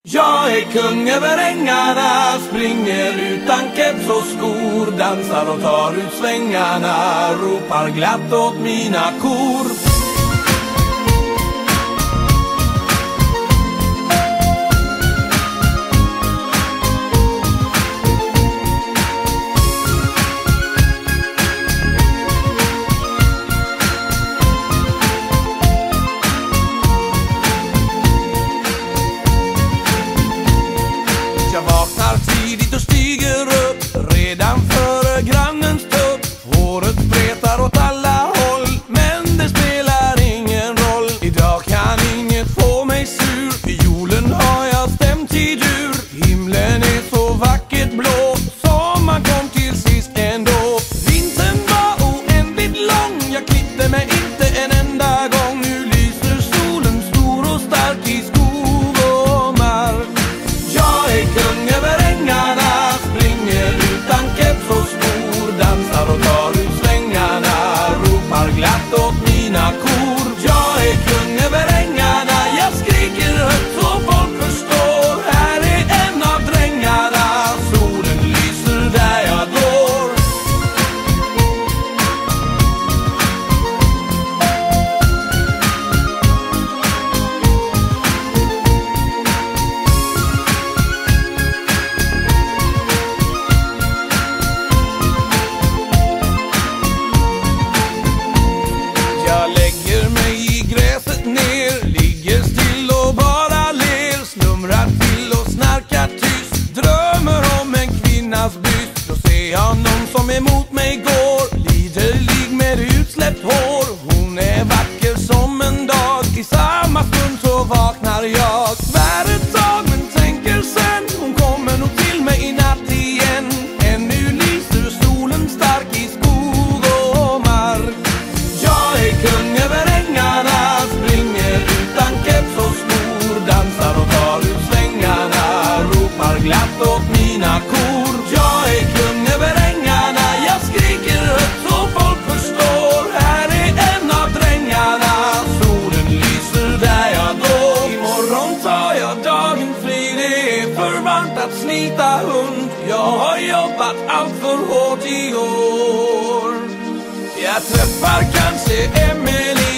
Jag är kung över ängarna, springer utan keps och skor, dansar och tar ut svängarna, ropar glatt åt mina kor. Jag vaknar tidigt och stiger upp redan före grannens tupp. Håret spretar åt alla håll, men det spelar ingen roll. Idag kan inget få mig sur, fiolen har jag stämt i dur. Himlen är så vackert blå, sommaren kom till sist ändå. Vintern var oändligt lång, jag klippte mig inte en enda gång. Nu lyser solen stor och stark i skog och mark. Jag är kung över ängarna, springer utan keps och skor, dansar och tar ut svängarna, ropar glatt åt mina kor. Jag är kung över ängarna, jag skriker högt så folk förstår. Här är en av drängarna, solen lyser där jag går. Jag lägger mig i gräset ner, ligger still och bara ler, slumrar till och snarkar tyst, drömmer om en kvinnas byst. Då ser jag någon som emot mig går, liderlig med utsläppt hår. Hon är vacker som en dag, i samma stund så vaknar jag. Svär ett tag men tänker sen, hon kommer nog till mig i natt igen. Ännu lyser solen stark i skog och mark. Jag är kung över ängarna, springer utan keps och skor, dansar och tar ut svängarna, ropar glatt åt mina kor. Jag är kung över ängarna, jag skriker högt så folk förstår. Här är en av drängarna, solen lyser där jag går. Imorgon tar jag dagen fri, det är för varmt att slita hund. Jag har jobbat allt för hårt i år. Jag träffar kanske Emelie